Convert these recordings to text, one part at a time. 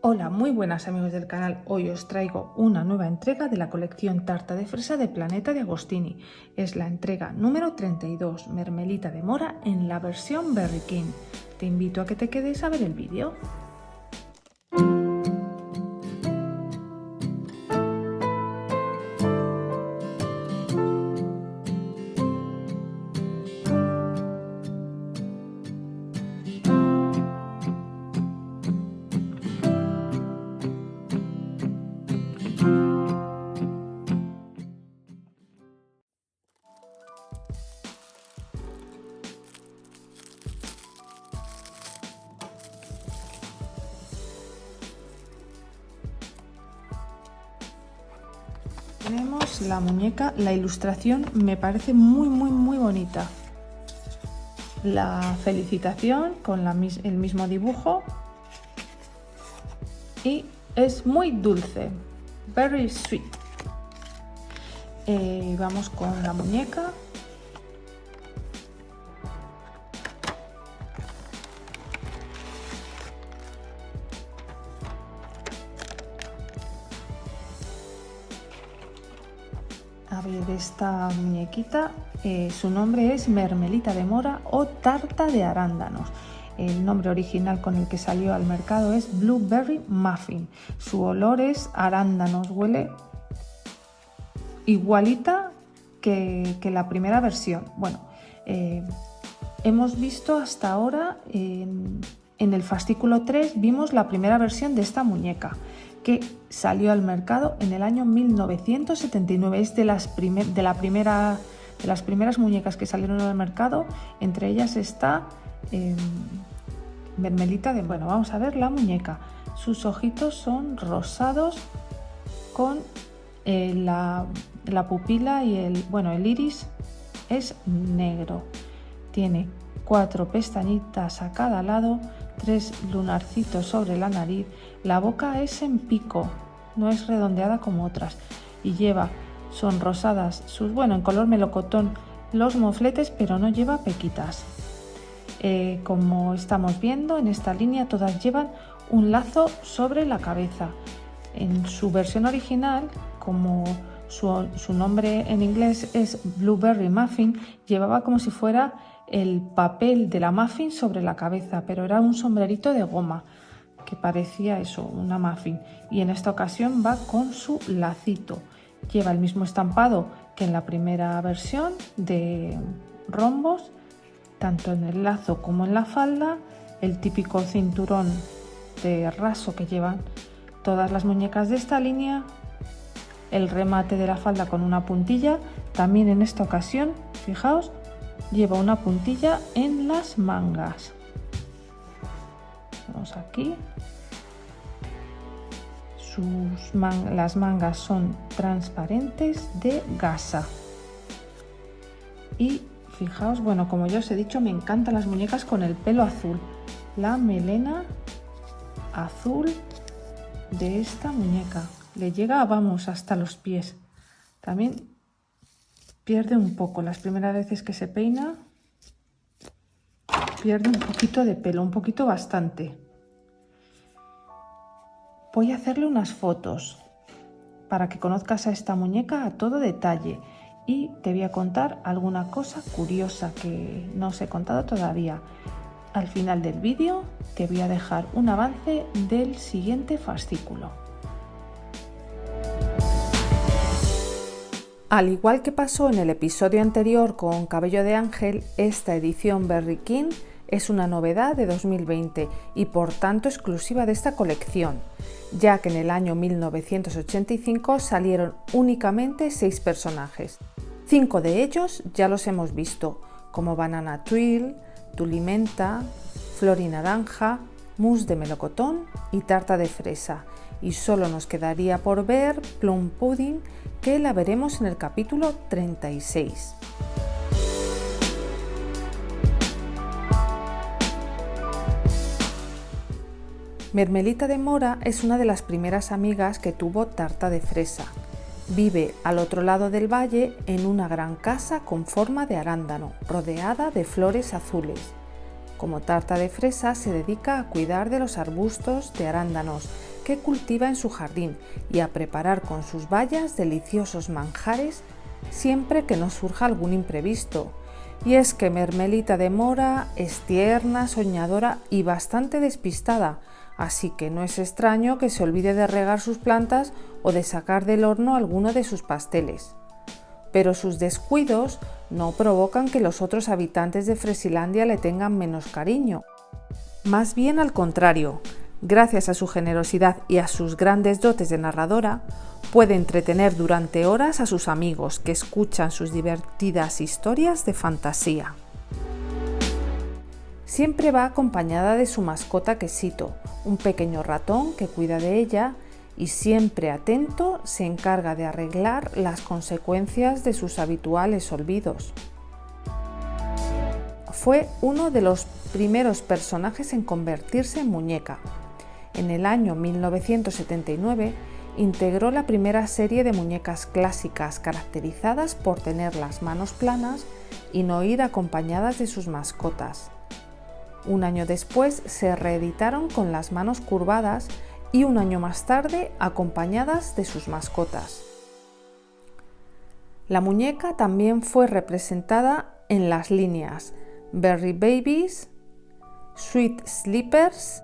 Hola, muy buenas amigos del canal. Hoy os traigo una nueva entrega de la colección Tarta de Fresa de Planeta de Agostini. Es la entrega número 32, mermelita de mora en la versión Berry King. Te invito a que te quedes a ver el vídeo. Tenemos la muñeca, la ilustración me parece muy bonita. La felicitación con el mismo dibujo y es muy dulce, very sweet. Vamos con la muñeca. A ver, esta muñequita, su nombre es mermelita de mora o tarta de arándanos. El nombre original con el que salió al mercado es Blueberry Muffin. Su olor es arándanos, huele igualita que la primera versión. Bueno, hemos visto hasta ahora en el fascículo 3 vimos la primera versión de esta muñeca que salió al mercado en el año 1979. Es de las primeras muñecas que salieron al mercado. Entre ellas está mermelita de... Bueno, vamos a ver la muñeca. Sus ojitos son rosados con la pupila y el iris es negro. Tiene 4 pestañitas a cada lado, 3 lunarcitos sobre la nariz. La boca es en pico, no es redondeada como otras, y son rosadas en color melocotón los mofletes, pero no lleva pequitas. Como estamos viendo en esta línea, todas llevan un lazo sobre la cabeza. En su versión original, como su nombre en inglés es Blueberry Muffin, llevaba como si fuera el papel de la muffin sobre la cabeza, pero era un sombrerito de goma que parecía eso, una muffin, y en esta ocasión va con su lacito. Lleva el mismo estampado que en la primera versión, de rombos, tanto en el lazo como en la falda, el típico cinturón de raso que llevan todas las muñecas de esta línea, el remate de la falda con una puntilla. También en esta ocasión, fijaos, lleva una puntilla en las mangas. Vamos aquí. Las mangas son transparentes de gasa. Y fijaos, como ya os he dicho, me encantan las muñecas con el pelo azul. La melena azul de esta muñeca le llega, hasta los pies. También pierde un poco, las primeras veces que se peina pierde un poquito de pelo, un poquito bastante. Voy a hacerle unas fotos para que conozcas a esta muñeca a todo detalle y te voy a contar alguna cosa curiosa que no os he contado todavía. Al final del vídeo te voy a dejar un avance del siguiente fascículo. Al igual que pasó en el episodio anterior con Cabello de Ángel, esta edición Berry King es una novedad de 2020 y por tanto exclusiva de esta colección, ya que en el año 1985 salieron únicamente 6 personajes. 5 de ellos ya los hemos visto, como Banana Twill, Tulimenta, Flor y Naranja, Mousse de Melocotón y Tarta de Fresa, y solo nos quedaría por ver Plum Pudding, que la veremos en el capítulo 36. Mermelita de mora es una de las primeras amigas que tuvo Tarta de Fresa. Vive al otro lado del valle en una gran casa con forma de arándano, rodeada de flores azules. Como Tarta de Fresa se dedica a cuidar de los arbustos de arándanos, que cultiva en su jardín y a preparar con sus bayas deliciosos manjares siempre que nos surja algún imprevisto. Y es que Mermelita de Mora es tierna, soñadora y bastante despistada, así que no es extraño que se olvide de regar sus plantas o de sacar del horno alguno de sus pasteles. Pero sus descuidos no provocan que los otros habitantes de Fresilandia le tengan menos cariño. Más bien al contrario, gracias a su generosidad y a sus grandes dotes de narradora, puede entretener durante horas a sus amigos que escuchan sus divertidas historias de fantasía. Siempre va acompañada de su mascota Quesito, un pequeño ratón que cuida de ella y siempre atento se encarga de arreglar las consecuencias de sus habituales olvidos. Fue uno de los primeros personajes en convertirse en muñeca. En el año 1979 integró la primera serie de muñecas clásicas caracterizadas por tener las manos planas y no ir acompañadas de sus mascotas. Un año después se reeditaron con las manos curvadas y un año más tarde acompañadas de sus mascotas. La muñeca también fue representada en las líneas Berry Babies, Sweet Sleepers.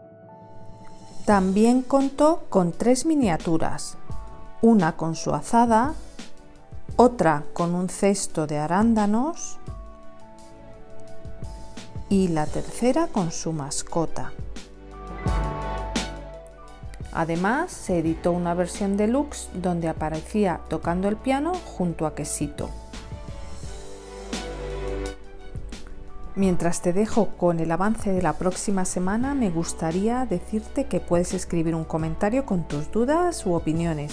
También contó con 3 miniaturas, una con su azada, otra con un cesto de arándanos y la tercera con su mascota. Además, se editó una versión deluxe donde aparecía tocando el piano junto a Quesito. Mientras te dejo con el avance de la próxima semana, me gustaría decirte que puedes escribir un comentario con tus dudas u opiniones,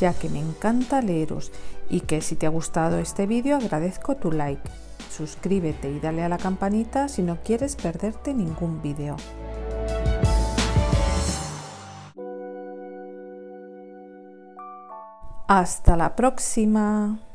ya que me encanta leeros, y que si te ha gustado este vídeo agradezco tu like. Suscríbete y dale a la campanita si no quieres perderte ningún vídeo. Hasta la próxima.